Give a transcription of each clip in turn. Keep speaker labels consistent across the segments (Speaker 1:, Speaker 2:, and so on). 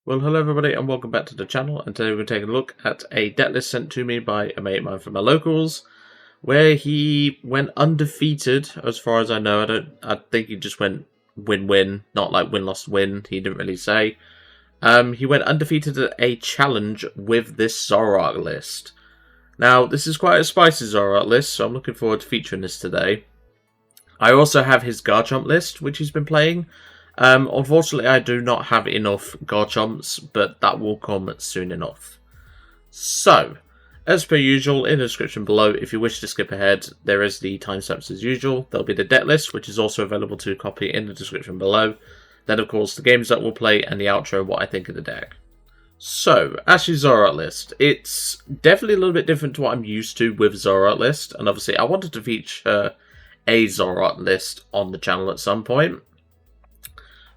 Speaker 1: Well, hello everybody and welcome back to the channel, and today we're taking a look at a deck list sent to me by a mate of mine from my locals, where he went undefeated as far as I know. I think he just went win-win, not like win-loss-win, he didn't really say. He went undefeated at a challenge with this Zoroark list. Now, this is quite a spicy Zoroark list, so I'm looking forward to featuring this today. I also have his Garchomp list, which he's been playing. Unfortunately, I do not have enough Garchomps, but that will come soon enough. So, as per usual, in the description below, if you wish to skip ahead, there is the timestamps as usual. There'll be the deck list, which is also available to copy in the description below. Then, of course, the games that we'll play and the outro, what I think of the deck. So, Ash's Zoroark list. It's definitely a little bit different to what I'm used to with Zoroark list, and obviously I wanted to feature a Zoroark list on the channel at some point.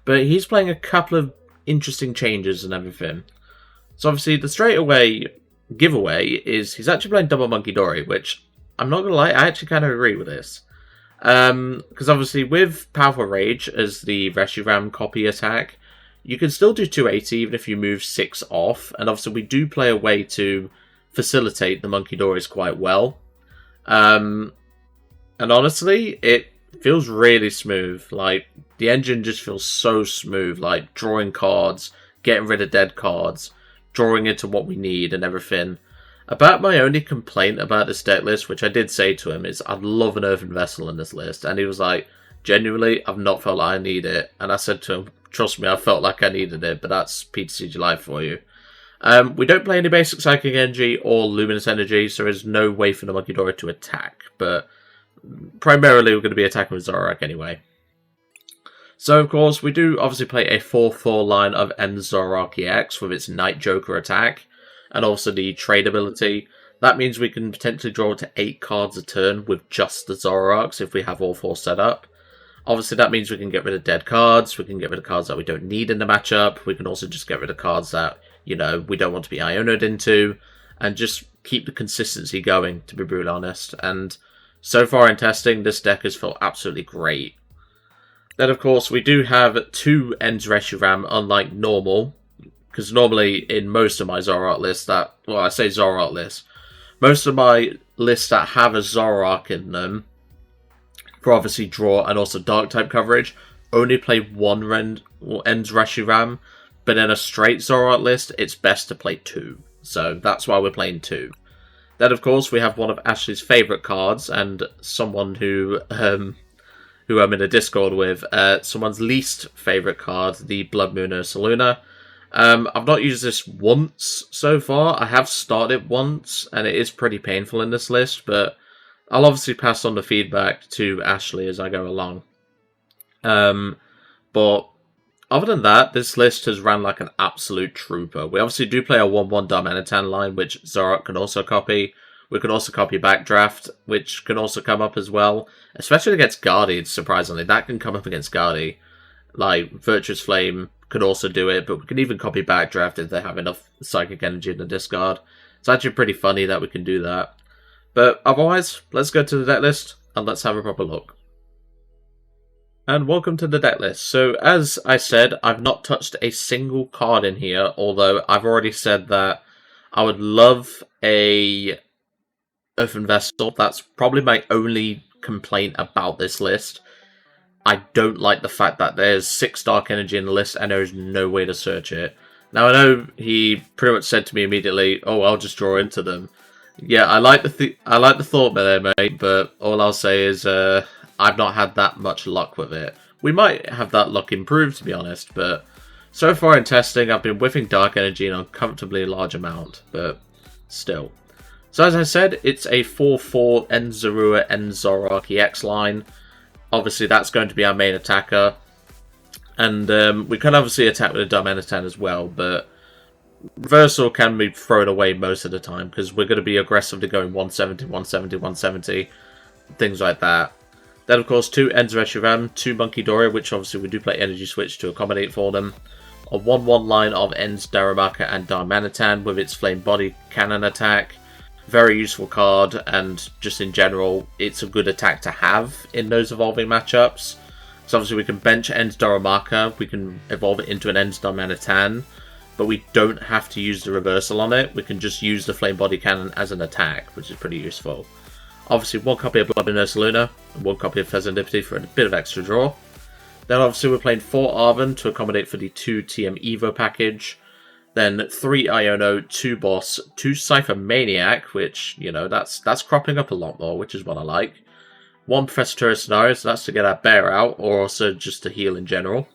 Speaker 1: But he's playing a couple of interesting changes and everything. So obviously the straightaway giveaway is he's actually playing double Munkidori, which I'm not going to lie, I actually kind of agree with this. Because obviously with Powerful Rage as the Reshiram copy attack, you can still do 280 even if you move 6 off. And obviously we do play a way to facilitate the Munkidoris quite well. And honestly, it feels really smooth. Like, the engine just feels so smooth, like drawing cards, getting rid of dead cards, drawing into what we need and everything. About my only complaint about this deck list, which I did say to him, is I'd love an Earthen Vessel in this list. And he was like, genuinely, I've not felt like I need it. And I said to him, trust me, I felt like I needed it, but that's PTCG Life for you. We don't play any basic Psychic Energy or Luminous Energy, so there's no way for the Munkidori to attack. But primarily we're going to be attacking with Zoroark anyway. So, of course, we do obviously play a 4-4 line of M Zoroark EX with its Night Joker attack, and also the trade ability. That means we can potentially draw to 8 cards a turn with just the Zoroarks if we have all 4 set up. Obviously, that means we can get rid of dead cards, we can get rid of cards that we don't need in the matchup, we can also just get rid of cards that, you know, we don't want to be Iono'd into, and just keep the consistency going, to be brutally honest. And so far in testing, this deck has felt absolutely great. Then, of course, we do have 2 Ends Reshiram, unlike normal. Because normally, in most of my Zoroark lists that... Well, I say Zoroark lists. Most of my lists that have a Zoroark in them, for obviously draw and also Dark-type coverage, only play 1 Ends Reshiram. But in a straight Zoroark list, it's best to play 2. So, that's why we're playing 2. Then, of course, we have one of Ashley's favourite cards, and someone who I'm in a Discord with, someone's least favourite card, the Bloodmoon Ursaluna. I've not used this once so far. I have started it once, and it is pretty painful in this list, but I'll obviously pass on the feedback to Ashley as I go along. But other than that, this list has ran like an absolute trooper. We obviously do play a 1-1 Darmanitan line, which Zoroark can also copy. We can also copy Backdraft, which can also come up as well. Especially against Guardy, surprisingly. That can come up against Guardy. Like, Virtuous Flame could also do it, but we can even copy Backdraft if they have enough Psychic Energy in the discard. It's actually pretty funny that we can do that. But otherwise, let's go to the deck list, and let's have a proper look. And welcome to the deck list. So, as I said, I've not touched a single card in here, although I've already said that I would love a Earthen Vessel. That's probably my only complaint about this list. I don't like the fact that there's 6 Dark Energy in the list and there is no way to search it. Now, I know he pretty much said to me immediately, oh, I'll just draw into them. Yeah, I like the thought there, mate, but all I'll say is I've not had that much luck with it. We might have that luck improved, to be honest, but so far in testing, I've been whiffing Dark Energy in a comfortably large amount, but still. So as I said, it's a 4-4 End Zorua, End Zoroark EX line. Obviously, that's going to be our main attacker. And we can obviously attack with a Darmanitan as well, but Reversal can be thrown away most of the time, because we're going to be aggressively going 170, 170, 170, things like that. Then, of course, 2 Ends Reshiram, 2 Munkidori, which obviously we do play Energy Switch to accommodate for them. A 1-1 line of Ends Darumaka and Darmanitan with its Flame Body Cannon attack. Very useful card, and just in general, it's a good attack to have in those evolving matchups. So obviously we can bench End Darumaka, we can evolve it into an End Darmanitan, but we don't have to use the reversal on it. We can just use the Flame Body Cannon as an attack, which is pretty useful. Obviously, 1 copy of Bloodmoon Ursaluna and 1 copy of Fezandipiti for a bit of extra draw. Then obviously we're playing 4 Arven to accommodate for the 2 TM Evo package. Then 3 Iono, 2 Boss, 2 Ciphermaniac, which, you know, that's cropping up a lot more, which is what I like. 1 Professor Turo scenario, so that's to get our bear out, or also just to heal in general.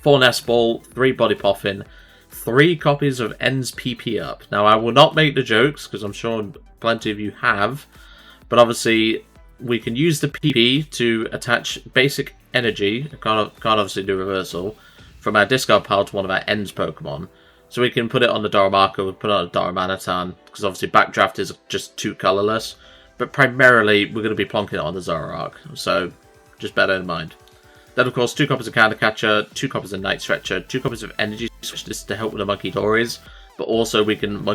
Speaker 1: 4 Nest Ball, 3 Body Poffin, 3 copies of Ends PP Up. Now, I will not make the jokes, because I'm sure plenty of you have, but obviously we can use the PP to attach basic energy, can't obviously do reversal, from our discard pile to one of our Ends Pokemon. So we can put it on the Darumaka, we put it on the Darmanitan, because obviously Backdraft is just too colourless. But primarily, we're going to be plonking it on the Zoroark, so just bear that in mind. Then, of course, 2 copies of Counter Catcher, 2 copies of Night Stretcher, 2 copies of Energy Switch. This is to help with the Munkidoris, but also you can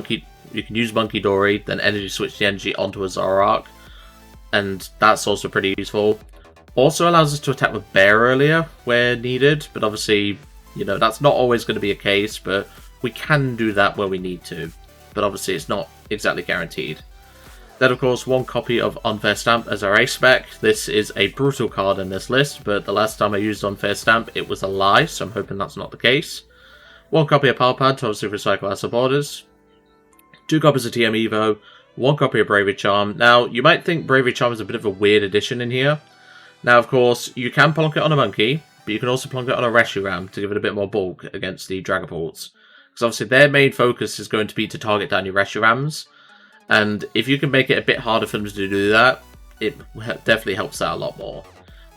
Speaker 1: use Munkidori, then Energy Switch the energy onto a Zoroark, and that's also pretty useful. Also allows us to attack with Bear earlier where needed, but obviously, you know, that's not always going to be a case, but we can do that where we need to. But obviously, it's not exactly guaranteed. Then, of course, 1 copy of Unfair Stamp as our ace spec. This is a brutal card in this list, but the last time I used Unfair Stamp, it was a lie, so I'm hoping that's not the case. 1 copy of Pal Pad to obviously recycle our supporters. 2 copies of TM Evo. 1 copy of Bravery Charm. Now, you might think Bravery Charm is a bit of a weird addition in here. Now, of course, you can plonk it on a monkey, but you can also plonk it on a Reshiram to give it a bit more bulk against the Dragapults. Because obviously their main focus is going to be to target down your Reshirams. And if you can make it a bit harder for them to do that, it definitely helps out a lot more.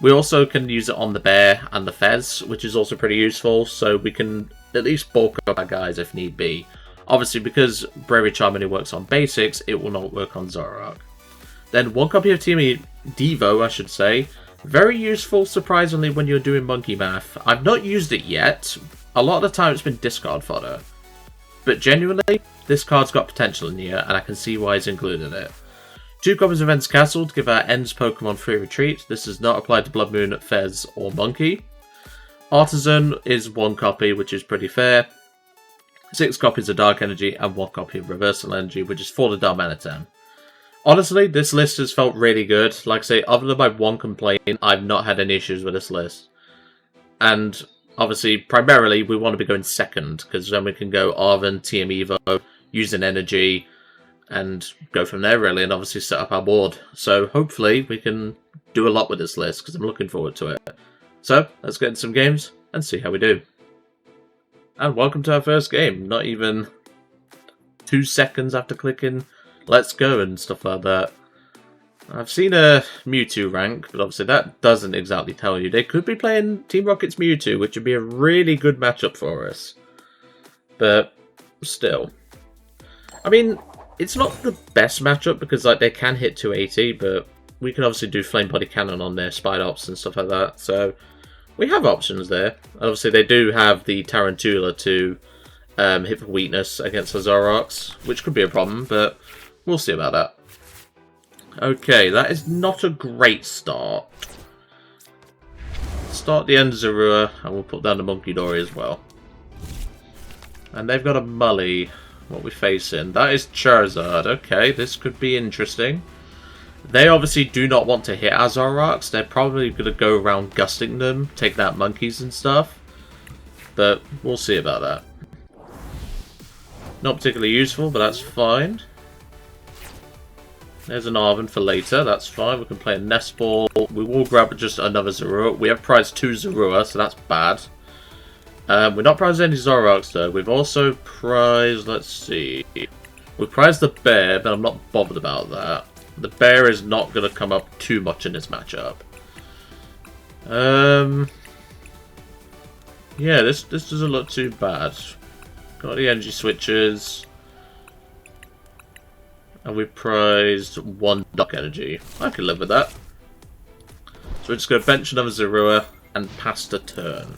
Speaker 1: We also can use it on the Bear and the Fez, which is also pretty useful, so we can at least bulk up our guys if need be. Obviously, because Bravery Charm only works on basics, it will not work on Zoroark. Then 1 copy of Team Devo, I should say. Very useful, surprisingly, when you're doing monkey math. I've not used it yet. A lot of the time it's been discard fodder. But genuinely, this card's got potential in here, and I can see why it's included it. 2 copies of Ends Castle to give our Ends Pokemon free retreat. This does not apply to Bloodmoon, Fez, or Monkey. Artisan is 1 copy, which is pretty fair. 6 copies of Dark Energy, and 1 copy of Reversal Energy, which is for the Darmanitan. Honestly, this list has felt really good. Like I say, other than my 1 complaint, I've not had any issues with this list. And obviously, primarily, we want to be going second, because then we can go Arven, TM Evo, use an energy, and go from there, really, and obviously set up our board. So hopefully, we can do a lot with this list, because I'm looking forward to it. So, let's get into some games, and see how we do. And welcome to our first game. Not even 2 seconds after clicking let's go and stuff like that. I've seen a Mewtwo rank, but obviously that doesn't exactly tell you. They could be playing Team Rocket's Mewtwo, which would be a really good matchup for us. But still. I mean, it's not the best matchup because like they can hit 280, but we can obviously do Flame Body Cannon on their Spidops and stuff like that. So we have options there. Obviously they do have the Tarantula to hit for weakness against the Zoroarks, which could be a problem, but we'll see about that. Okay, that is not a great start. Start the end of Zorua, and we'll put down the Munkidori as well. And they've got a Mully. What we facing? That is Charizard. Okay, this could be interesting. They obviously do not want to hit our Zoroarks. They're probably going to go around gusting them, taking out monkeys and stuff. But we'll see about that. Not particularly useful, but that's fine. There's an Arven for later, that's fine. We can play a Nest Ball. We will grab just another Zorua. We have prized 2 Zorua, so that's bad. We're not prized any Zoroarks though. We've also prized, let's see. We've prized the Bear, but I'm not bothered about that. The Bear is not going to come up too much in this matchup. Yeah, this doesn't look too bad. Got the energy switches. And we prized 1 Dark Energy. I can live with that. So we're just going to bench another Zorua and pass the turn.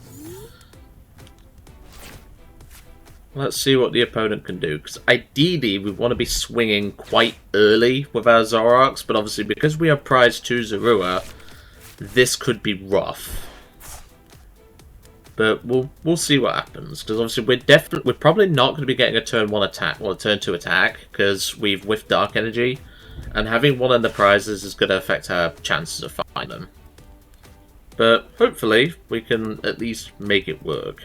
Speaker 1: Let's see what the opponent can do. Because ideally, we want to be swinging quite early with our Zoroarks. But obviously, because we have prized 2 Zorua, this could be rough. But we'll see what happens, because obviously we're probably not going to be getting a turn 1 attack or a turn 2 attack, because we've whiffed Dark Energy, and having one of the prizes is going to affect our chances of finding them. But hopefully we can at least make it work.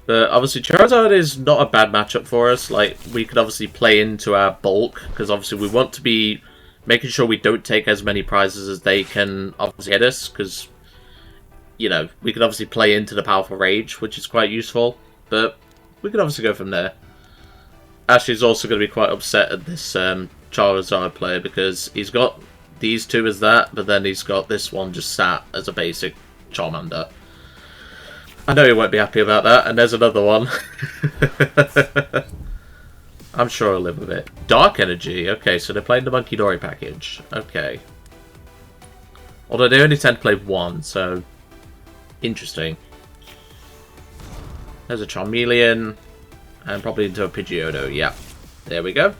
Speaker 1: But obviously Charizard is not a bad matchup for us. Like, we could obviously play into our bulk, because obviously we want to be making sure we don't take as many prizes as they can obviously hit us, because, you know, we can obviously play into the powerful rage, which is quite useful, but we can obviously go from there. Ashley's also going to be quite upset at this Charizard player, because he's got these two as that, but then he's got this one just sat as a basic Charmander. I know he won't be happy about that, and there's another one. I'm sure I'll live with it. Dark Energy. Okay, so they're playing the Munkidori package. Okay. Although they only tend to play one, so... interesting. There's a Charmeleon. And probably into a Pidgeotto. Yeah. There we go.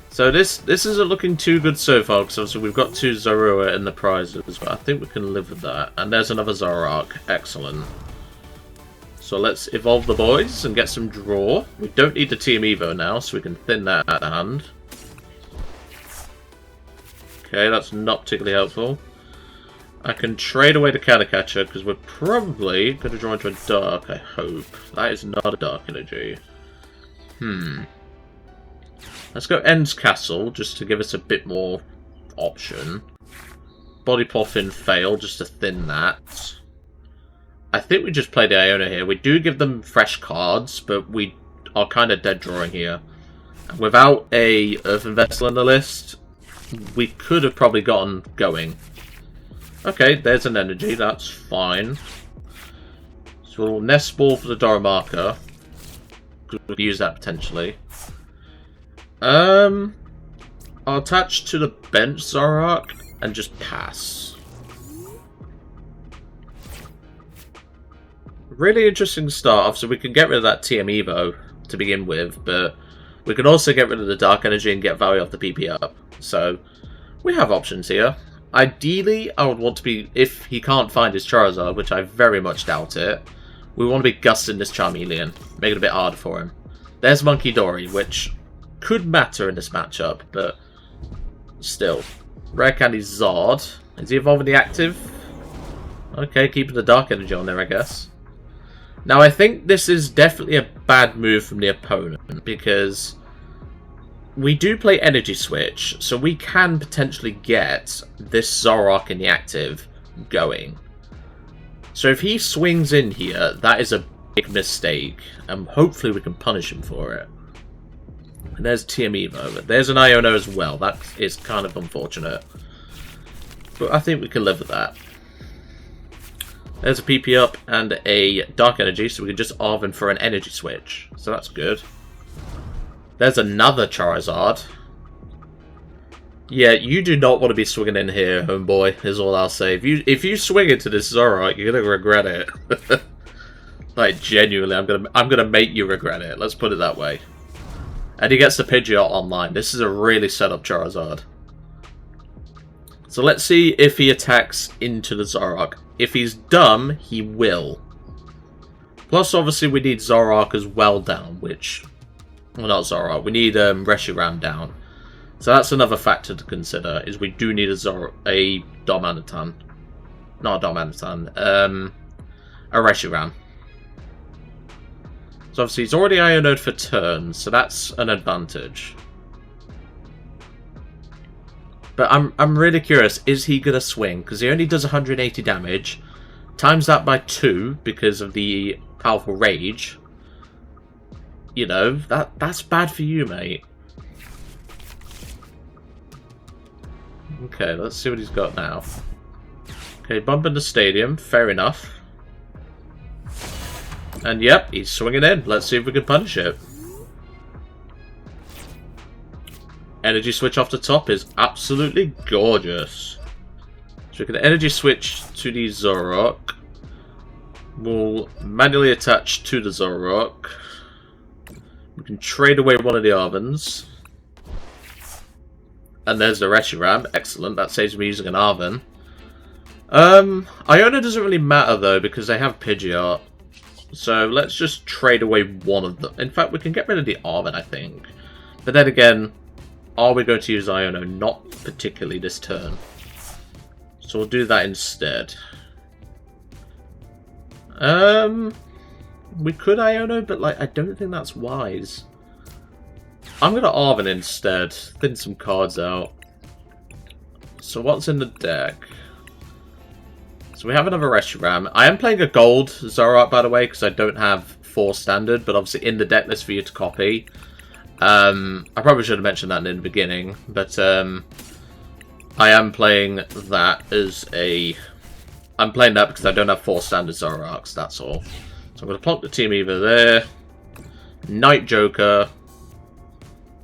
Speaker 1: So this isn't looking too good so far, because obviously we've got 2 Zorua in the prizes, but I think we can live with that. And there's another Zoroark. Excellent. So let's evolve the boys and get some draw. We don't need the Team Evo now, so we can thin that at the hand. Okay, that's not particularly helpful. I can trade away the Counter Catcher, because we're probably going to draw into a Dark, I hope. That is not a Dark Energy. Let's go End's Castle, just to give us a bit more option. Body Poffin fail, just to thin that. I think we just play the Iono here. We do give them fresh cards, but we are kind of dead drawing here. Without a Earthen Vessel in the list, we could have probably gotten going. Okay, there's an energy, that's fine. So we'll Nest Ball for the Darumaka. We could use that potentially. I'll attach to the bench Zoroark and just pass. Really interesting start off, so we can get rid of that TM Evo to begin with, but we can also get rid of the Dark Energy and get value off the PP up. So we have options here. Ideally, I would want to be, if he can't find his Charizard, which I very much doubt it, we want to be gusting this Charmeleon, make it a bit harder for him. There's Munkidori, which could matter in this matchup, but still. Rare Candy Zard. Is he evolving the active? Okay, keeping the Dark Energy on there, I guess. Now, I think this is definitely a bad move from the opponent, because we do play Energy Switch, so we can potentially get this Zoroark in the active going. So if he swings in here, that is a big mistake, and hopefully we can punish him for it. And there's TM Evo, but there's an Iono as well. That is kind of unfortunate. But I think we can live with that. There's a PP up and a Dark Energy, so we can just Arven for an Energy Switch. So that's good. There's another Charizard. Yeah, you do not want to be swinging in here, homeboy, is all I'll say. If you swing into this Zoroark, you're going to regret it. Like, genuinely, I'm gonna make you regret it. Let's put it that way. And he gets the Pidgeot online. This is a really set up Charizard. So let's see if he attacks into the Zoroark. If he's dumb, he will. Plus, obviously, we need Zoroark as well down, which... well, not Zoroark. We need Reshiram down. So that's another factor to consider, is we do need a Darmanitan. Not a Darmanitan. A Reshiram. So obviously he's already Iono'd for turns, so that's an advantage. But I'm really curious, is he going to swing? Because he only does 180 damage. Times that by 2 because of the powerful rage. You know, that's bad for you, mate. Okay, let's see what he's got now. Okay, bump in the stadium, fair enough. And yep, he's swinging in. Let's see if we can punish it. Energy Switch off the top is absolutely gorgeous. So we can Energy Switch to the Zoroark. We'll manually attach to the Zoroark. We can trade away one of the Arvens. And there's the Reshiram. Excellent. That saves me using an Arven. Iono doesn't really matter though because they have Pidgeot. So let's just trade away one of them. In fact, we can get rid of the Arven, I think. But then again, are we going to use Iono? Not particularly this turn. So we'll do that instead. We could Iono, but like I don't think that's wise. I'm going to Arven instead. Thin some cards out. So what's in the deck? So we have another Reshiram. I am playing a gold Zoroark, by the way, because I don't have 4 standard, but obviously in the deck list for you to copy. I probably should have mentioned that in the beginning, but I am playing that as a... I'm playing that because I don't have 4 standard Zoroarks, that's all. So I'm going to plonk the Team Evo there. Night Joker.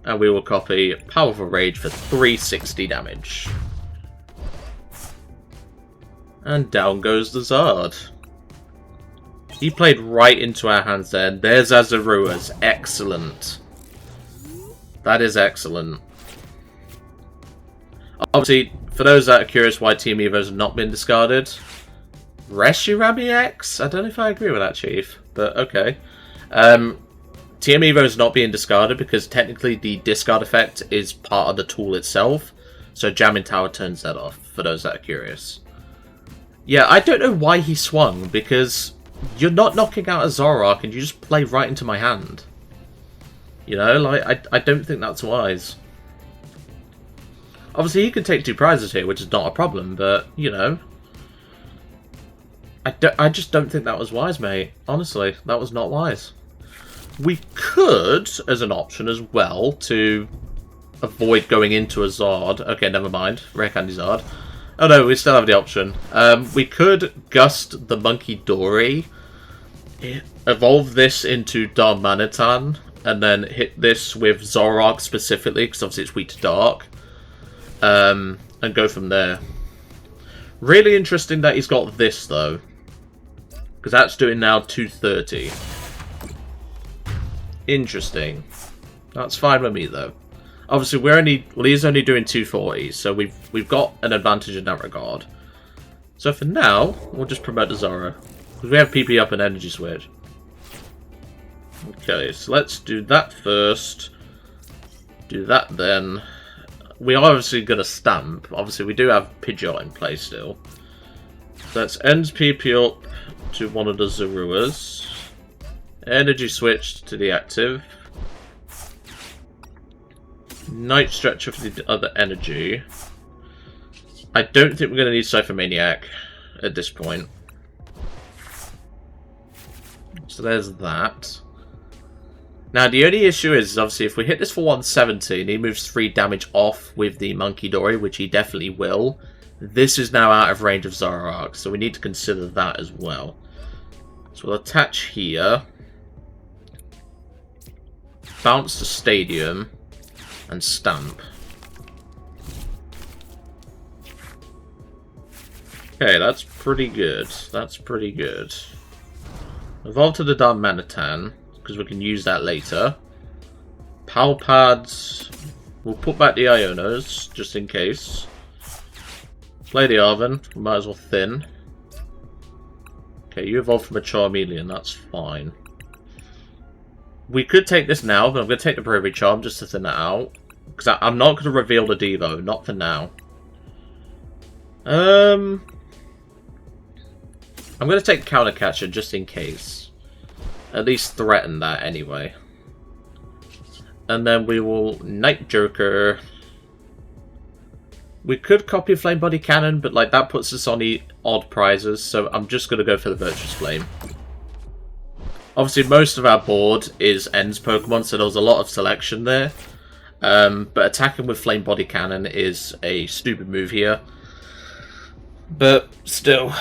Speaker 1: And we will copy Powerful Rage for 360 damage. And down goes the Zard. He played right into our hands there. There's our Zoruas. Excellent. That is excellent. Obviously, for those that are curious why Team Evo's have not been discarded, Reshiram EX? I don't know if I agree with that, Chief, but okay. Team Evo's not being discarded because technically the discard effect is part of the tool itself, so Jamming Tower turns that off, for those that are curious. Yeah, I don't know why he swung, because you're not knocking out a Zoroark and you just play right into my hand. You know, like, I don't think that's wise. Obviously, he can take 2 prizes here, which is not a problem, but, you know. I just don't think that was wise, mate. Honestly, that was not wise. We could, as an option as well, to avoid going into a Zard. Okay, never mind. Rare Candy Zard. Oh no, we still have the option. We could Gust the Munkidori, evolve this into Darmanitan, and then hit this with Zoroark specifically, because obviously it's weak to Dark, and go from there. Really interesting that he's got this, though, because that's doing now 230. Interesting. That's fine with me, though. Obviously, he's only doing 240, so we've got an advantage in that regard. So for now, we'll just promote the Zorua, because we have PP up and Energy Switch. Okay, so let's do that first. Do that then. We are obviously going to Stamp. Obviously, we do have Pidgeot in play still. So let's end PP up to one of the Zoruas. Energy Switch to the active. Night Stretcher for the other energy. I don't think we're going to need Ciphermaniac at this point. So there's that. Now the only issue is obviously if we hit this for 170 and he moves 3 damage off with the Munkidori, which he definitely will, this is now out of range of Zoroark, so we need to consider that as well. So we'll attach here. Bounce to Stadium. And Stamp. Okay, that's pretty good. That's pretty good. Evolve to the Darmanitan, because we can use that later. Pal Pads. We'll put back the Ionos, just in case. Play the Arven. We might as well thin. Okay, you evolve from a Charmeleon, that's fine. We could take this now, but I'm going to take the Bravery Charm just to thin it out. Because I'm not going to reveal the Devo, not for now. I'm going to take Counter Catcher just in case. At least threaten that anyway. And then we will Night Joker. We could copy a Flame Body Cannon, but like that puts us on the odd prizes, so I'm just going to go for the Virtuous Flame. Obviously, most of our board is Ends Pokemon, so there was a lot of selection there. But attacking with Flame Body Cannon is a stupid move here. But still.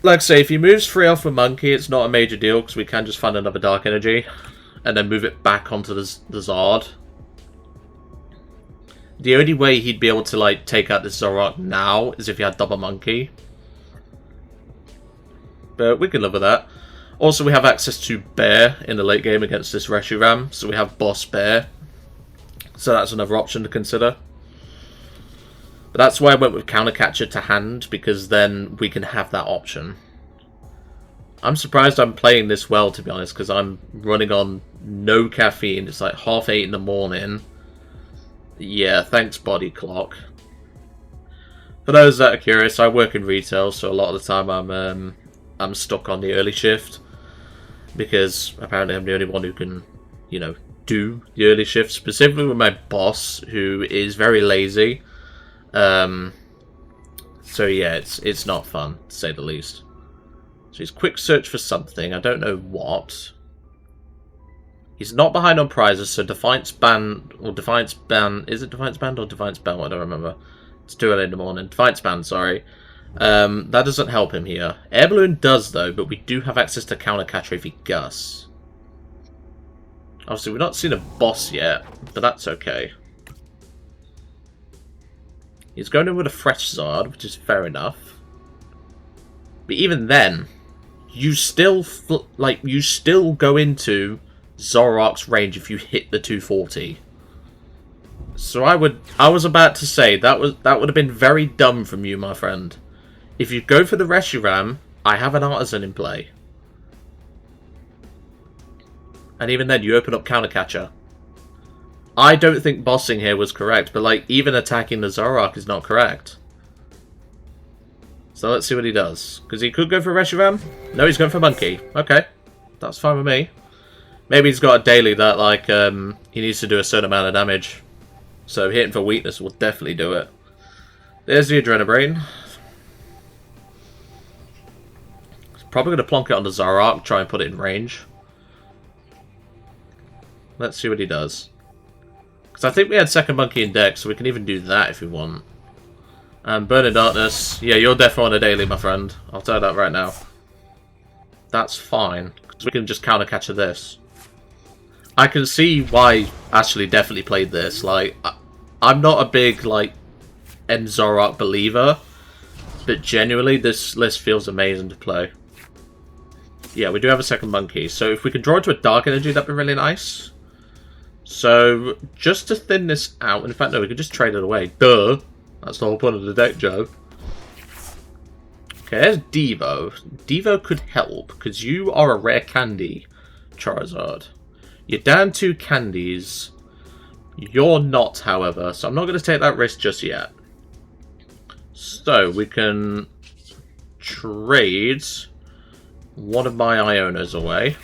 Speaker 1: Like I say, if he moves 3 off with Monkey, it's not a major deal, because we can just find another Dark Energy. And then move it back onto the Zard. The only way he'd be able to like take out this Zoroark now is if he had Double Monkey. But we can live with that. Also, we have access to Bear in the late game against this Reshiram. So we have Boss Bear. So that's another option to consider. But that's why I went with Counter Catcher to hand, because then we can have that option. I'm surprised I'm playing this well, to be honest, because I'm running on no caffeine. It's like 8:30 in the morning. Yeah, thanks, body clock. For those that are curious, I work in retail, so a lot of the time I'm stuck on the early shift, because apparently I'm the only one who can, you know, do the early shift, specifically with my boss, who is very lazy. So yeah, it's not fun, to say the least. So he's quick search for something, I don't know what. He's not behind on prizes, so Defiance Band, or Defiance Band, is it Defiance Band or Defiance Band? I don't remember. It's too early in the morning. Defiance Band, sorry. That doesn't help him here. Air Balloon does, though, but we do have access to Counter Catcher if he Gus. Obviously, we've not seen a boss yet, but that's okay. He's going in with a fresh Zard, which is fair enough. But even then, you still go into Zoroark's range if you hit the 240. So I was about to say that would have been very dumb from you, my friend. If you go for the Reshiram, I have an Artisan in play. And even then, you open up Counter Catcher. I don't think bossing here was correct, but like even attacking the Zoroark is not correct. So let's see what he does. Because he could go for Reshiram. No, he's going for Monkey. Okay, that's fine with me. Maybe he's got a daily that like he needs to do a certain amount of damage. So hitting for weakness will definitely do it. There's the Adrenabrain. He's probably going to plonk it on the Zoroark, try and put it in range. Let's see what he does. Because I think we had second Monkey in deck, so we can even do that if we want. And Burning Darkness. Yeah, you're definitely on a daily, my friend. I'll tell you that right now. That's fine. Because we can just Counter Catcher this. I can see why Ashley definitely played this. Like, I'm not a big, like, End Zoroark believer. But genuinely, this list feels amazing to play. Yeah, we do have a second Monkey. So if we can draw into a Dark Energy, that'd be really nice. So, just to thin this out... In fact, no, we could just trade it away. Duh! That's the whole point of the deck, Joe. Okay, there's Devo. Devo could help, because you are a rare candy, Charizard. You're down 2 candies. You're not, however, so I'm not going to take that risk just yet. So, we can trade one of my Ionos away.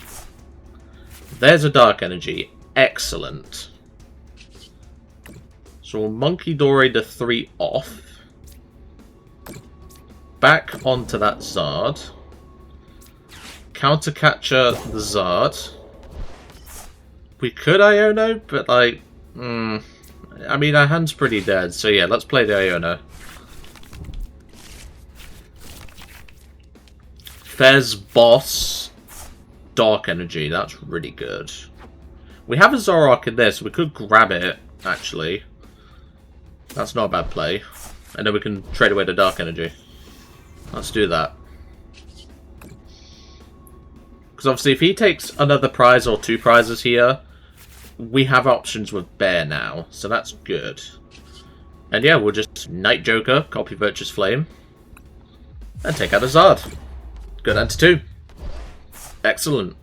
Speaker 1: There's a Dark Energy. Excellent. So we'll Munkidori the 3 off. Back onto that Zard. Counter Catcher the Zard. We could Iono, but like... I mean, our hand's pretty dead, so yeah, let's play the Iono. Fez Boss. Dark Energy, that's really good. We have a Zoroark in this, so we could grab it, actually. That's not a bad play. And then we can trade away the Dark Energy. Let's do that. Because obviously if he takes another prize or 2 prizes here, we have options with Bear now. So that's good. And yeah, we'll just Night Joker, copy Virtuous Flame. And take out a Zard. Good answer 2. Excellent.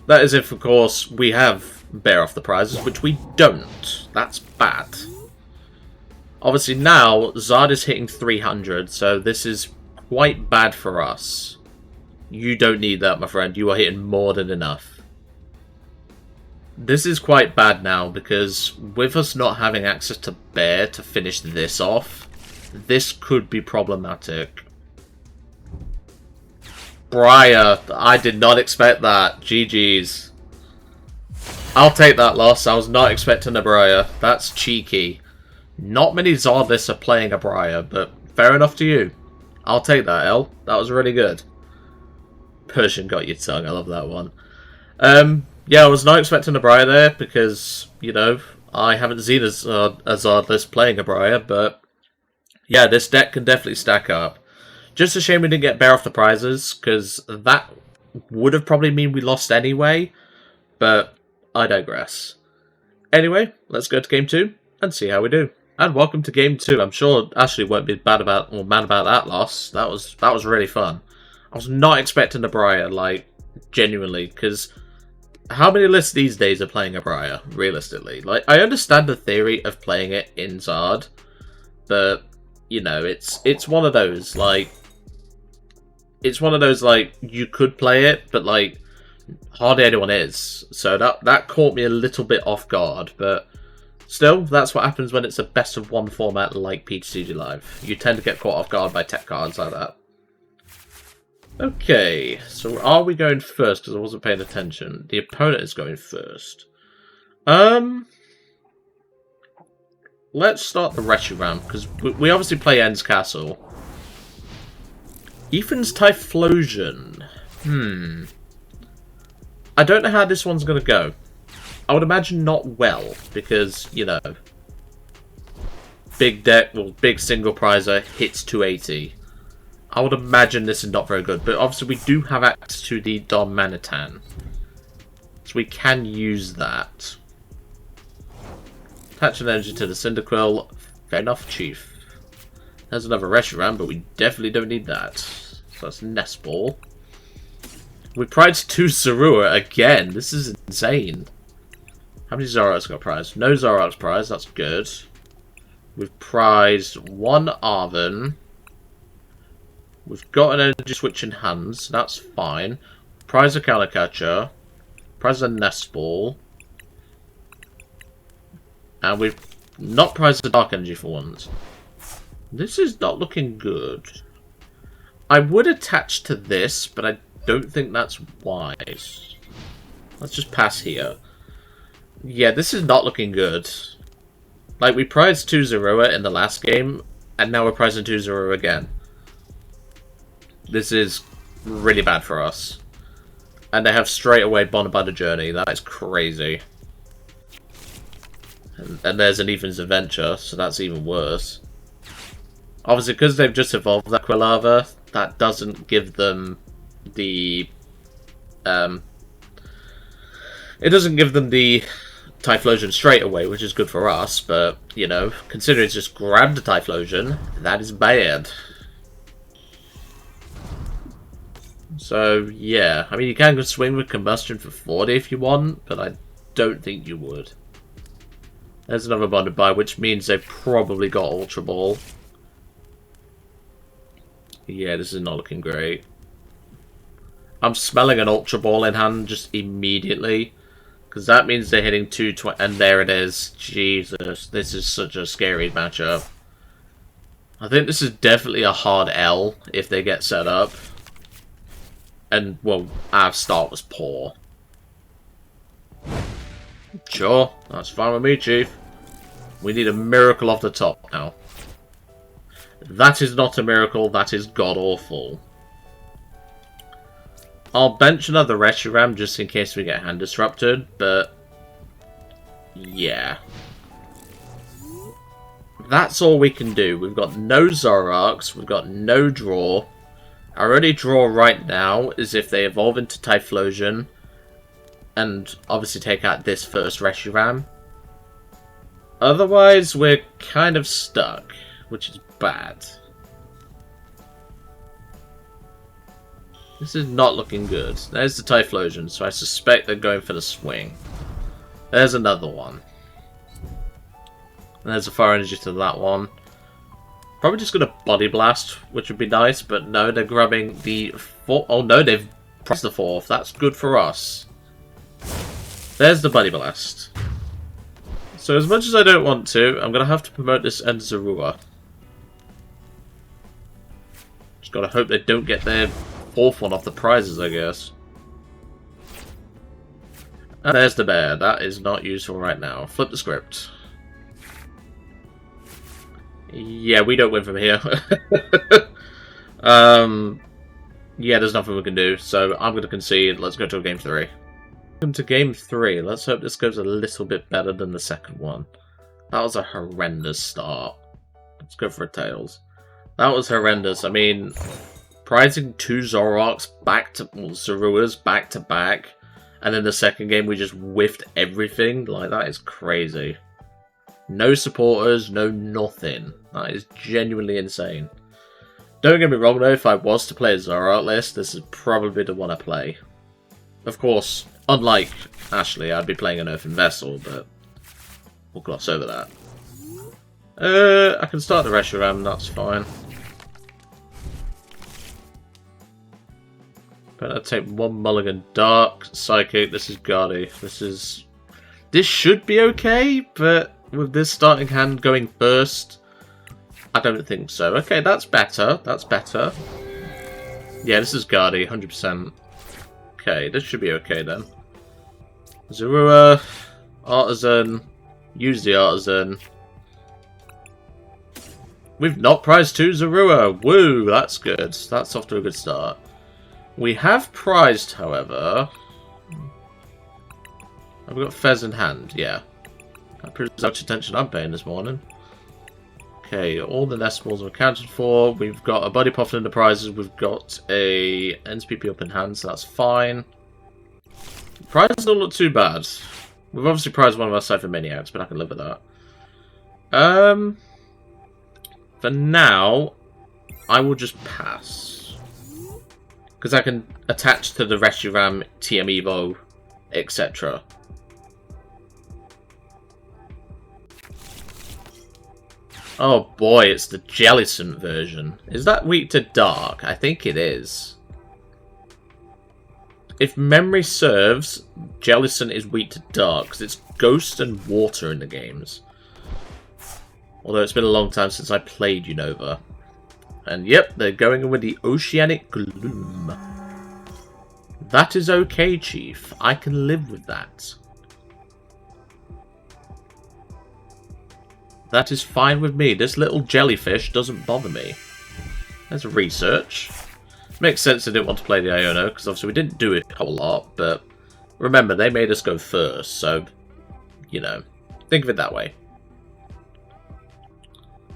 Speaker 1: That is if, of course, we have Bear off the prizes, which we don't. That's bad. Obviously now, Zard is hitting 300, so this is quite bad for us. You don't need that, my friend. You are hitting more than enough. This is quite bad now, because with us not having access to Bear to finish this off, this could be problematic. Briar, I did not expect that. GG's. I'll take that loss. I was not expecting a Briar. That's cheeky. Not many Zard lists are playing a Briar, but fair enough to you. I'll take that, L. That was really good. Persian got your tongue. I love that one. Yeah, I was not expecting a Briar there because, you know, I haven't seen a Zard list playing a Briar, but yeah, this deck can definitely stack up. Just a shame we didn't get Bear off the prizes, because that would have probably mean we lost anyway, but I digress. Anyway, let's go to game 2 and see how we do. And welcome to game 2. I'm sure Ashley won't be mad about that loss. That was really fun. I was not expecting a Briar, like, genuinely, because how many lists these days are playing a Briar, realistically? Like, I understand the theory of playing it in Zard, but, you know, it's one of those, like, you could play it, but, like, hardly anyone is. So that caught me a little bit off guard, but still, that's what happens when it's a best of one format like PTCG Live. You tend to get caught off guard by tech cards like that. Okay, so are we going first? Because I wasn't paying attention. The opponent is going first. Let's start the Reshiram, because we obviously play End's Castle. Ethan's Typhlosion. I don't know how this one's going to go. I would imagine not well, because, you know, big deck, well, big single prizer, hits 280. I would imagine this is not very good, but obviously we do have access to the Darmanitan, so we can use that. Attach an energy to the Cyndaquil. Fair enough, Chief. There's another Reshiram, but we definitely don't need that. So that's Nest Ball. We prized 2 Zorua again. This is insane. How many Zoroarks got prized? No Zoroarks prized. That's good. We've prized 1 Arven. We've got an Energy Switch in hand, so that's fine. Prize a Calicatcher. Prize a Nest Ball. And we've not prized a Dark Energy for once. This is not looking good. I would attach to this, but I don't think that's wise. Let's just pass here. Yeah, this is not looking good. Like, we prized 2 Zorua in the last game, and now we're prizing 2 Zorua again. This is really bad for us. And they have straight away Buddy-Buddy Journey. That is crazy. And there's an Ethan's Adventure, so that's even worse. Obviously, because they've just evolved that Quilava, that doesn't give them the... it doesn't give them the Typhlosion straight away, which is good for us, but, you know, considering it's just grabbed a Typhlosion, that is bad. So, yeah. I mean, you can go swing with Combustion for 40 if you want, but I don't think you would. There's another Buddy-Buddy, which means they've probably got Ultra Ball. Yeah, this is not looking great. I'm smelling an Ultra Ball in hand just immediately, because that means they're hitting 220, and there it is. Jesus, this is such a scary matchup. I think this is definitely a hard L if they get set up. And, well, our start was poor. Sure, that's fine with me, Chief. We need a miracle off the top now. That is not a miracle, that is god-awful. I'll bench another Reshiram just in case we get hand disrupted, but... yeah. That's all we can do. We've got no Zoroarks, we've got no draw. Our only draw right now is if they evolve into Typhlosion, and obviously take out this first Reshiram. Otherwise, we're kind of stuck, which is bad. This is not looking good. There's the Typhlosion, so I suspect they're going for the swing. There's another one. And there's a fire energy to that one. Probably just going to Body Blast, which would be nice, but no, they're grabbing the fourth. Oh no, they've pressed the 4th. That's good for us. There's the Body Blast. So as much as I don't want to, I'm going to have to promote this and Zorua. Just got to hope they don't get their 4th one off the prizes, I guess. And there's the bear. That is not useful right now. Flip the script. Yeah, we don't win from here. Yeah, there's nothing we can do, so I'm going to concede. Let's go to game 3. Welcome to game 3. Let's hope this goes a little bit better than the second one. That was a horrendous start. Let's go for a Tails. That was horrendous. I mean, prizing 2 Zoroarks back to... well, Zoruas back to back, And then the second game, we just whiffed everything. Like, that is crazy. No supporters, no nothing. That is genuinely insane. Don't get me wrong, though. If I was to play a Zoroark list, this is probably the one I play. Of course, unlike Ashley, I'd be playing an Earthen Vessel, but we'll gloss over that. I can start the Reshiram, that's fine. But I'd take one mulligan. Dark, Psychic, this is Guardy. This should be okay, but with this starting hand going first, I don't think so. Okay, that's better. That's better. Yeah, this is Guardy, 100%. Okay, this should be okay then. Zorua, Artisan, use the Artisan. We've not prized 2 Zorua. Woo, that's good. That's off to a good start. We have prized, however. Have we got Fez in hand? Yeah. That proves how much attention I'm paying this morning. Okay, all the Nest Balls are accounted for. We've got a Buddy Poffin in the prizes. We've got a NSPP up in hand, so that's fine. Prizes don't look too bad. We've obviously prized one of our Ciphermaniacs, but I can live with that. For now, I will just pass. Because I can attach to the Reshiram, TM Evo, etc. Oh boy, it's the Jellicent version. Is that weak to Dark? I think it is. If memory serves, Jellicent is weak to Dark, because it's Ghost and Water in the games. Although it's been a long time since I played Unova. And yep, they're going in with the Oceanic Gloom. That is okay, Chief. I can live with that. That is fine with me. This little jellyfish doesn't bother me. There's research. Makes sense they didn't want to play the Iono, because obviously we didn't do it a whole lot, but remember, they made us go first, so, you know, think of it that way.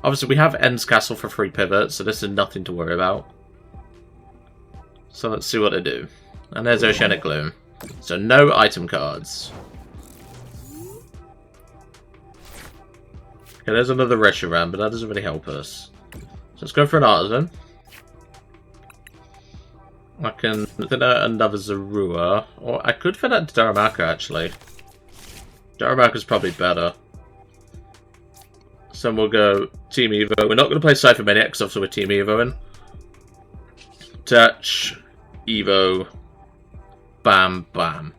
Speaker 1: Obviously, we have End's Castle for free pivot, so this is nothing to worry about. So let's see what they do. And there's Oceanic Gloom. So no item cards. Okay, there's another Reshiram, but that doesn't really help us. So let's go for an Artisan. I can fit out another Zorua. Or I could fit out Darumaka, actually. Darumaka's probably better. So we'll go Team Evo. We're not going to play Ciphermaniac because obviously we're Team Evo in. Touch, Evo, bam, bam.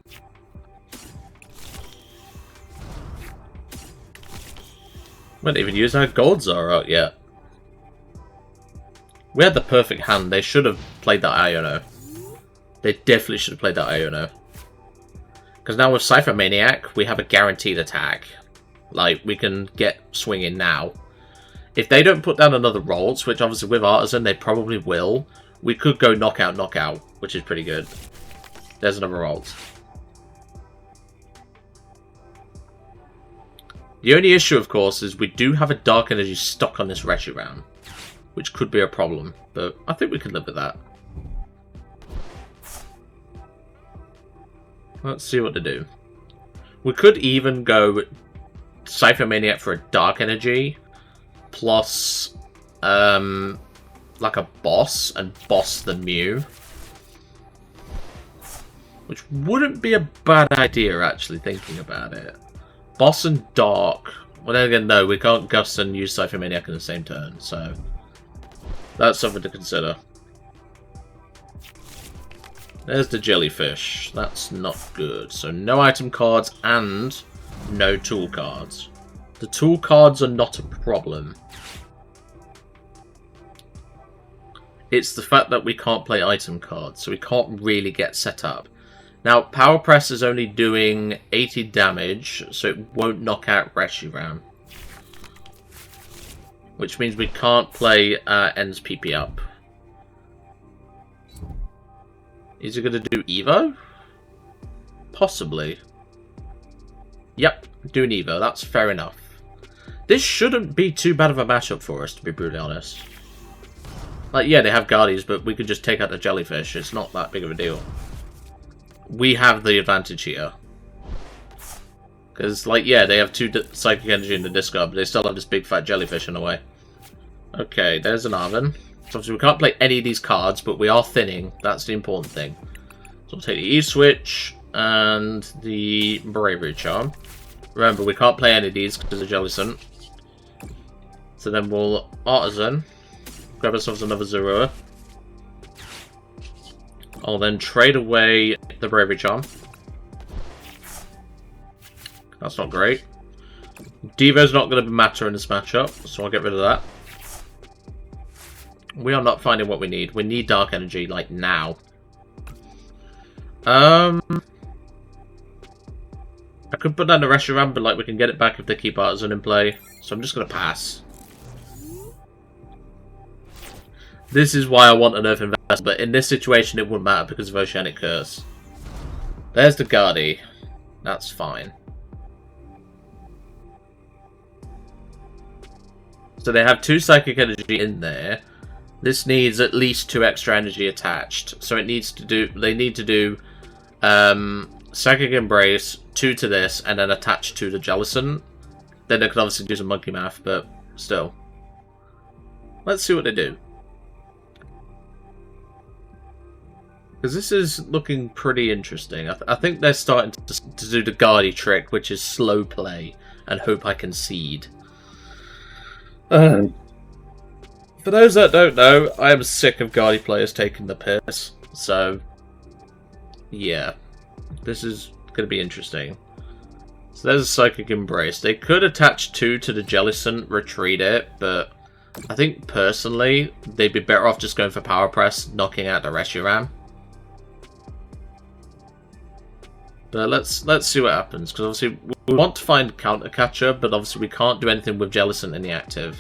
Speaker 1: We haven't even used our gold Zoroark yet. We had the perfect hand. They should have played that Iono. They definitely should have played that Iono. Because now with Ciphermaniac, we have a guaranteed attack. Like, we can get swinging now. If they don't put down another Rolls, which obviously with Artisan they probably will, we could go knockout, knockout, which is pretty good. There's another Rolls. The only issue, of course, is we do have a Dark Energy stock on this Reshiram, which could be a problem, but I think we can live with that. Let's see what to do. We could even go Ciphermaniac for a Dark Energy, plus like a boss, and boss the Mew. Which wouldn't be a bad idea, actually, thinking about it. Boss and Dark. Well, then again, no, we can't Gust and use Ciphermaniac in the same turn, so that's something to consider. There's the jellyfish. That's not good. So no item cards and no tool cards. The tool cards are not a problem. It's the fact that we can't play item cards, so we can't really get set up. Now, Power Press is only doing 80 damage, so it won't knock out Reshiram. Which means we can't play End's PP up. Is it going to do Evo? Possibly. Yep, do an Evo. That's fair enough. This shouldn't be too bad of a matchup for us, to be brutally honest. Like, yeah, they have Guardians, but we could just take out the jellyfish. It's not that big of a deal. we have the advantage here. Because, like, yeah, they have 2 Psychic Energy in the discard, but they still have this big fat jellyfish in a way. Okay, there's an Arven. So obviously we can't play any of these cards, but we are thinning. That's the important thing. So we'll take the E-Switch and the Bravery Charm. Remember, we can't play any of these because of Jellicent. So then we'll Artisan. Grab ourselves another Zorua. I'll then trade away the Bravery Charm. That's not great. Devo's not going to matter in this matchup, so I'll get rid of that. We are not finding what we need. We need Dark Energy, like, now. I could put down the Reshiram, but, like, we can get it back if they keep Artisan in play. So I'm just going to pass. This is why I want an Earth Invest, but in this situation it wouldn't matter because of Oceanic Curse. There's the Guardy. That's fine. So they have 2 Psychic Energy in there. This needs at least 2 extra energy attached. So it needs to do. They need to do Psychic Embrace, 2 to this, and then attach 2 to Jellicent. Then they could obviously do some monkey math, but still. Let's see what they do. Because this is looking pretty interesting. I think they're starting to do the Guardy trick, which is slow play and hope I concede. For those that don't know, I am sick of Guardy players taking the piss. So, yeah. This is going to be interesting. So there's a Psychic Embrace. They could attach 2 to the Jellicent, retreat it, but I think personally, they'd be better off just going for Power Press, knocking out the Reshiram. But let's see what happens, because obviously we want to find Counter Catcher, but obviously we can't do anything with Jellicent in the active.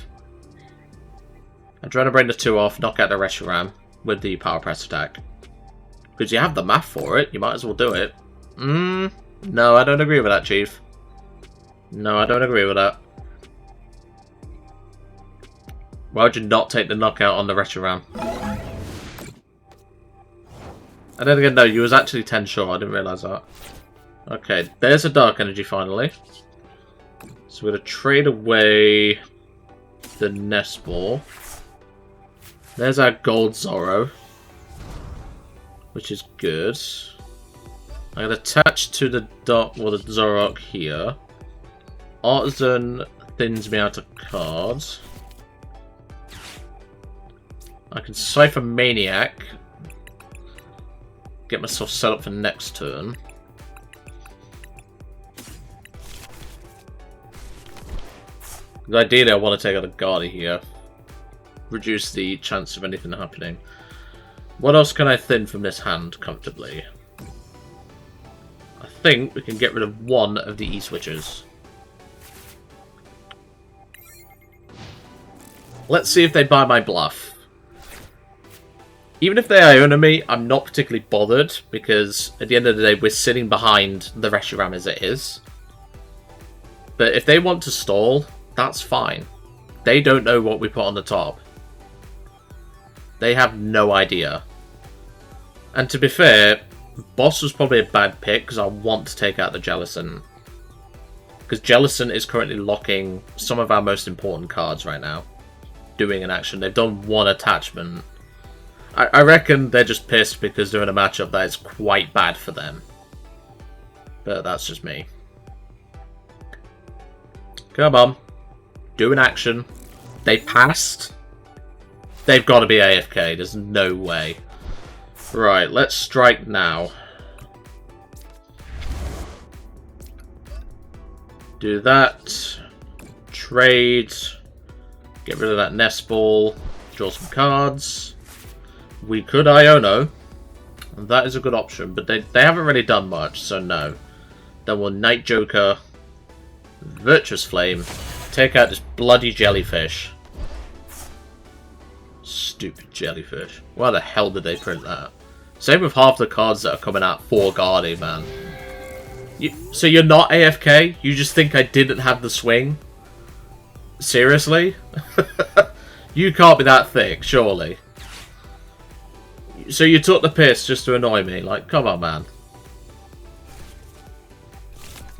Speaker 1: I'm trying to bring the 2 off, knock out the Reshiram with the Power Press attack. Because you have the math for it, you might as well do it. No, I don't agree with that, Chief. No, I don't agree with that. Why would you not take the knockout on the Reshiram? And then again, no, you was actually 10 short, I didn't realise that. Okay, there's a Dark Energy finally. So we're going to trade away the Nest Ball. There's our Gold Zoro, which is good. I'm going to attach to the the Zoroark here. Artisan thins me out of cards. I can Ciphermaniac. Get myself set up for next turn. Ideally, I want to take out a Guardy here. Reduce the chance of anything happening. What else can I thin from this hand comfortably? I think we can get rid of 1 of the E-switches. Let's see if they buy my bluff. Even if they Iono me, I'm not particularly bothered, because at the end of the day, we're sitting behind the Reshiram as it is. But if they want to stall, that's fine. They don't know what we put on the top. They have no idea. And to be fair, Boss was probably a bad pick, because I want to take out the Jellicent. Because Jellicent is currently locking some of our most important cards right now. Doing an action. They've done 1 attachment. I reckon they're just pissed because they're in a matchup that is quite bad for them. But that's just me. Come on. Do an action. They passed. They've got to be AFK. There's no way. Right, let's strike now. Do that. Trade. Get rid of that Nest Ball. Draw some cards. We could Iono. And that is a good option, but they haven't really done much, so no. Then we'll Night Joker. Virtuous Flame. Take out this bloody jellyfish. Stupid jellyfish. Why the hell did they print that? Same with half the cards that are coming out for Guardy, man. So you're not AFK? You just think I didn't have the swing? Seriously? You can't be that thick, surely. So you took the piss just to annoy me? Like, come on, man.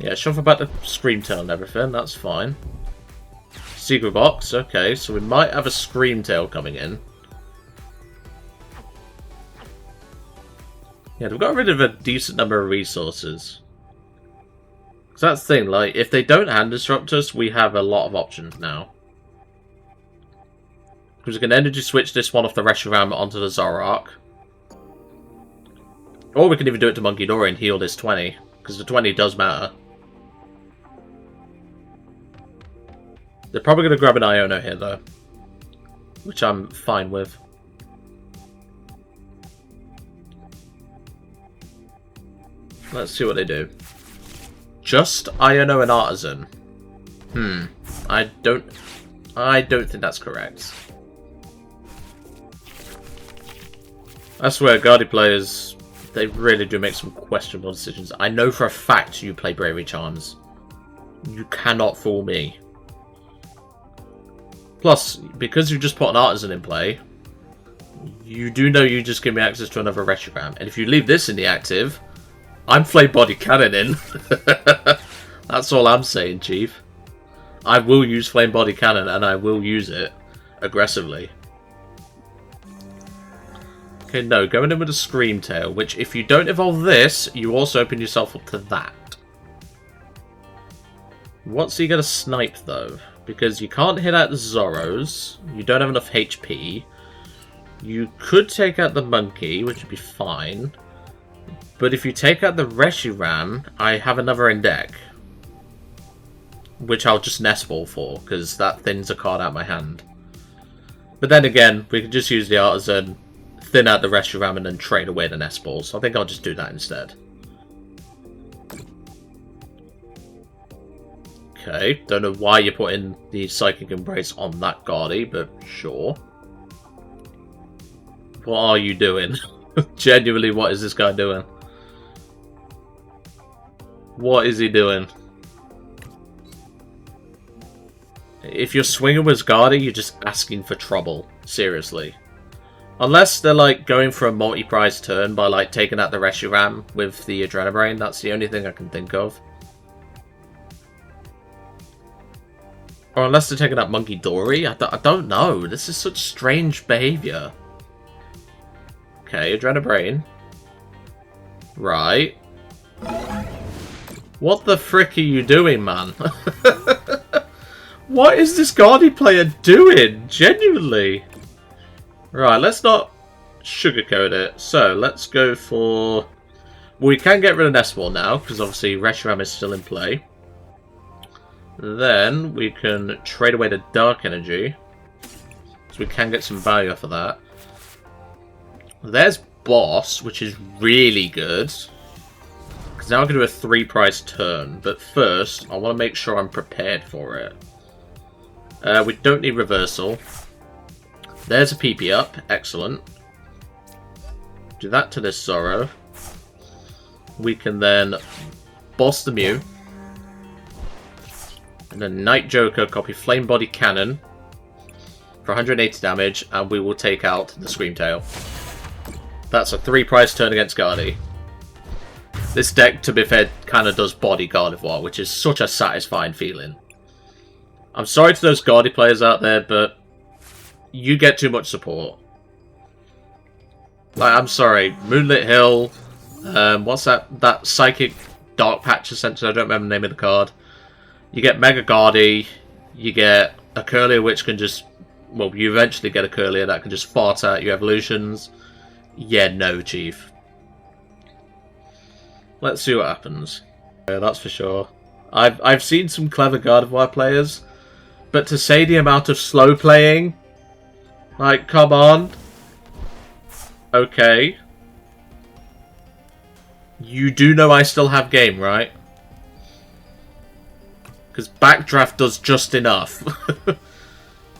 Speaker 1: Yeah, shuffle back the Screamtail and everything, that's fine. Secret box, okay, so we might have a Screamtail coming in. Yeah, they've got rid of a decent number of resources. So that's the thing, like, if they don't hand disrupt us, we have a lot of options now. Because we can energy switch this one off the Reshiram onto the Zoroark. Or we can even do it to Munkidori and heal this 20, because the 20 does matter. They're probably going to grab an Iono here, though. Which I'm fine with. Let's see what they do. Just Iono and Artisan. I don't think that's correct. I swear, Guardi players, they really do make some questionable decisions. I know for a fact you play Bravery Charms. You cannot fool me. Plus, because you just put an Artisan in play, you do know you just give me access to another Reshiram. And if you leave this in the active, I'm Flame Body Cannon in. That's all I'm saying, Chief. I will use Flame Body Cannon, and I will use it aggressively. Okay, no, going in with a Screamtail, which if you don't evolve this, you also open yourself up to that. What's he going to snipe, though? Because you can't hit out the Zoros, you don't have enough HP. You could take out the Monkey, which would be fine. But if you take out the Reshiram, I have another in deck. Which I'll just Nest Ball for, because that thins a card out my hand. But then again, we can just use the Artisan, thin out the Reshiram, and then trade away the Nest Balls. So I think I'll just do that instead. Okay, don't know why you're putting the Psychic Embrace on that Guardi, but sure. What are you doing? Genuinely, what is this guy doing? What is he doing? If you're swinging with Guardi, you're just asking for trouble. Seriously. Unless they're like going for a multi-prize turn by like taking out the Reshiram with the Adrenabrain, that's the only thing I can think of. Or unless they're taking out Munkidori, I don't know. This is such strange behaviour. Okay, Adrenabrain. Right. What the frick are you doing, man? What is this Guardi player doing? Genuinely. Right, let's not sugarcoat it. So, let's go for... Well, we can get rid of Nest Ball now, because obviously Reshiram is still in play. Then we can trade away the Dark Energy, so we can get some value off of that. There's Boss, which is really good, because now I can do a 3-prize turn. But first, I want to make sure I'm prepared for it. We don't need Reversal. There's a PP up, excellent. Do that to this Zoro. We can then Boss the Mew. And then Night Joker, copy Flame Body Cannon for 180 damage, and we will take out the Screamtail. That's a 3-prize turn against Guardi. This deck, to be fair, kind of does body Gardevoir, which is such a satisfying feeling. I'm sorry to those Guardi players out there, but you get too much support. Like, I'm sorry, Moonlit Hill, what's that Psychic Dark Patch, essentially, I don't remember the name of the card. You get Mega Guardi, you get a Curlier which can just... Well, you eventually get a Curlier that can just fart out your evolutions. Yeah, no, Chief. Let's see what happens. Yeah, that's for sure. I've seen some clever Gardevoir players, but to say the amount of slow playing... Like, come on. Okay. You do know I still have game, right? Because Backdraft does just enough.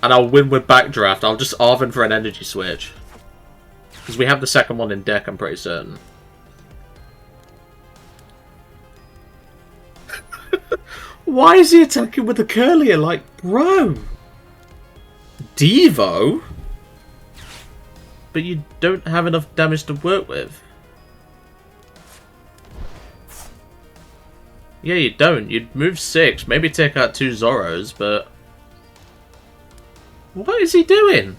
Speaker 1: And I'll win with Backdraft. I'll just Arven for an Energy Switch. Because we have the second one in deck, I'm pretty certain. Why is he attacking with the Curlier? Like, bro. Devo? But you don't have enough damage to work with. Yeah, you don't. You'd move 6, maybe take out 2 Zoros, but... What is he doing?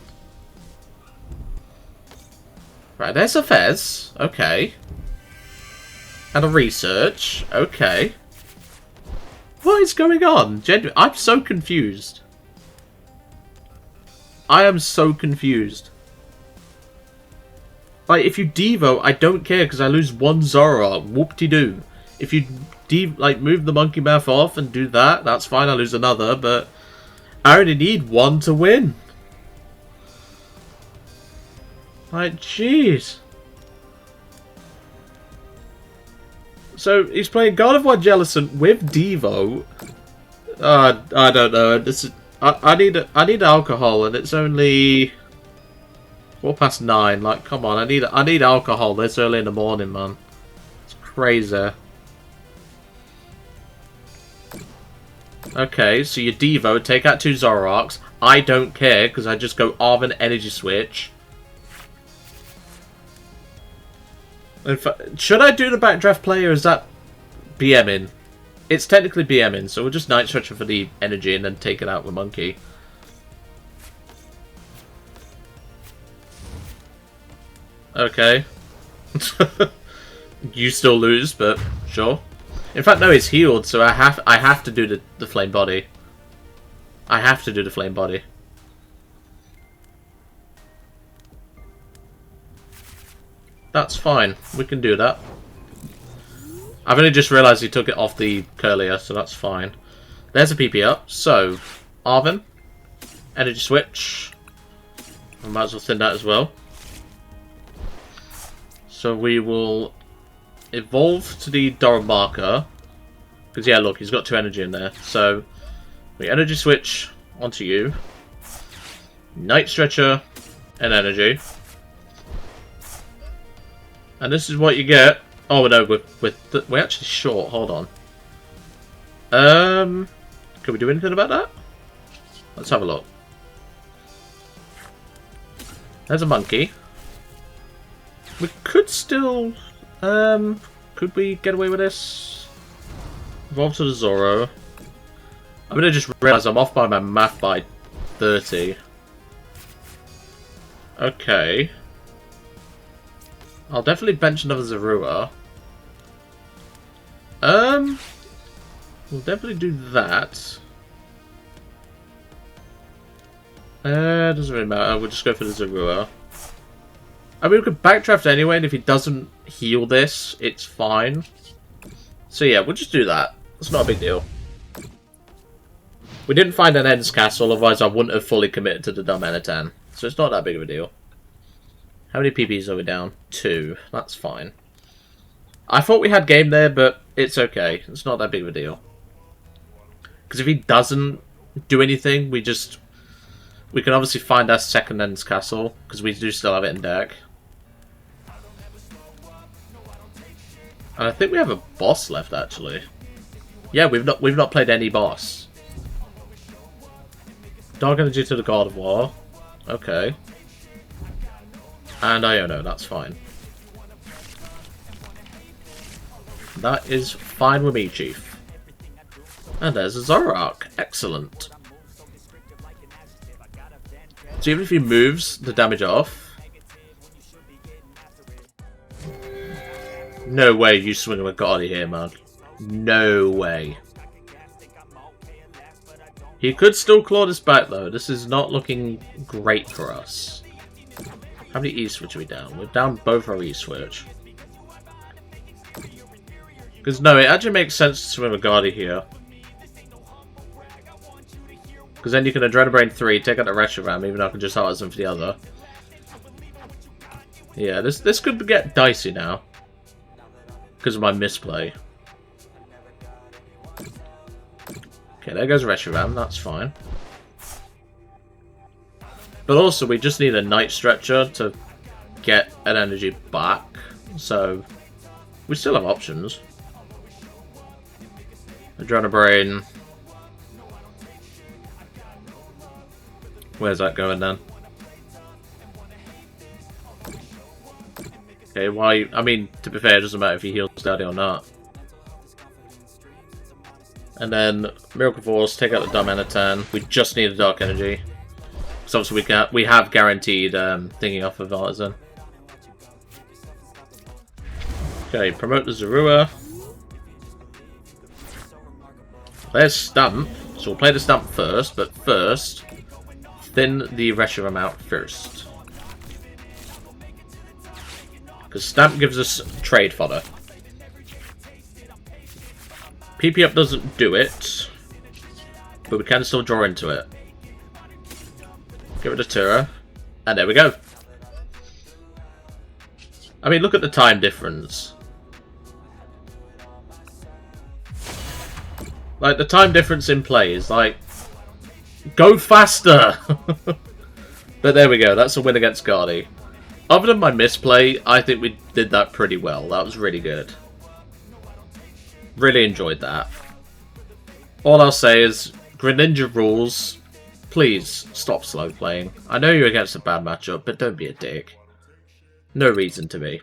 Speaker 1: Right, there's a Fez. Okay. And a Research. Okay. What is going on? I'm so confused. I am so confused. Like, if you Devo, I don't care because I lose 1 Zoroark. Whoop-de-doo. If you move the Monkey Mouth off and do that, that's fine. I lose another, but I only need 1 to win. Like, jeez. So he's playing God of War Jellicent with Devo. I don't know. This is, I need alcohol, and it's only 9:04. Like, come on, I need alcohol this early in the morning, man. It's crazy. Okay, so you Devo, take out 2 Zoroarks. I don't care because I just go Arven Energy Switch. In fact, should I do the backdraft play or is that BMing? It's technically BMing, so we'll just Night Stretcher for the energy and then take it out with Monkey. Okay. You still lose, but sure. In fact, no, he's healed, so I have to do the Flame Body. I have to do the Flame Body. That's fine. We can do that. I've only just realised he took it off the Curlier, so that's fine. There's a PP up. So, Arven. Energy Switch. I might as well send that as well. So we will evolve to the Darumaka. Because, yeah, look, he's got 2 energy in there. So, we Energy Switch onto you. Night Stretcher and energy. And this is what you get. Oh no, we're actually short. Hold on. Can we do anything about that? Let's have a look. There's a monkey. We could still. Could we get away with this? Evolve to the Zoro. I'm gonna just realize I'm off by my math by 30. Okay. I'll definitely bench another Zorua. We'll definitely do that. Doesn't really matter. We'll just go for the Zorua. I mean, we could backdraft anyway, and if he doesn't heal this, it's fine. So yeah, we'll just do that. It's not a big deal. We didn't find an Ends Castle, otherwise I wouldn't have fully committed to the Darmanitan. So it's not that big of a deal. How many PPs are we down? 2. That's fine. I thought we had game there, but it's okay. It's not that big of a deal. Because if he doesn't do anything, we can obviously find our second Ends Castle, because we do still have it in deck. And I think we have a boss left, actually. Yeah, we've not played any boss. Dark Energy to the God of War. Okay. And Iono, that's fine. That is fine with me, Chief. And there's a Zoroark. Excellent. So even if he moves the damage off... No way you swing a Gotti here, man. No way. He could still claw this back, though. This is not looking great for us. How many E-Switch are we down? We're down both our E-Switch. Because, no, it actually makes sense to swim a Guardi here. Because then you can Adrenabrain 3, take out the Reshiram, even though I can just out him for the other. Yeah, this could get dicey now. Because of my misplay. Okay, there goes Reshiram, that's fine. But also, we just need a Night Stretcher to get an energy back. So, we still have options. Adrenabrain. Where's that going then? Okay, why? I mean, to be fair, it doesn't matter if he heals Daddy or not. And then Miracle Force, take out the Darmanitan. We just need a Dark Energy. Because obviously we have guaranteed thingy off of Artisan. Okay, promote the Zorua. There's Stamp. So we'll play the Stamp first, but first, thin the Reshiram out first. Because Stamp gives us trade fodder. PP up doesn't do it, but we can still draw into it. Get rid of Turo, and there we go. I mean, look at the time difference. Like, the time difference in play is like, go faster! But there we go, that's a win against Guardy. Other than my misplay, I think we did that pretty well. That was really good. Really enjoyed that. All I'll say is, Greninja rules, please stop slow playing. I know you're against a bad matchup, but don't be a dick. No reason to be.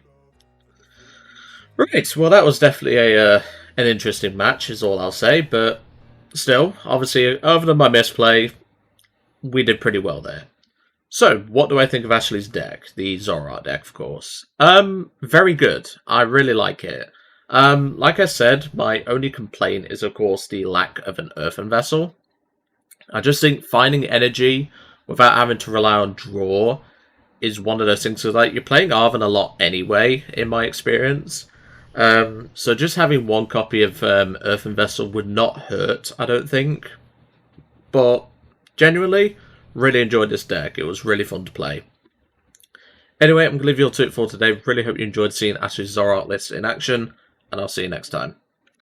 Speaker 1: Right, well that was definitely an interesting match, is all I'll say, but still, obviously, other than my misplay, we did pretty well there. So, what do I think of Ashley's deck? The Zoroark deck, of course. Very good. I really like it. Like I said, my only complaint is, of course, the lack of an Earthen Vessel. I just think finding energy without having to rely on draw is one of those things. So, like, you're playing Arven a lot anyway, in my experience. So just having one copy of Earthen Vessel would not hurt, I don't think. But, genuinely, really enjoyed this deck. It was really fun to play. Anyway, I'm going to leave you all to it for today. Really hope you enjoyed seeing Ashley's Zoroark list in action, and I'll see you next time.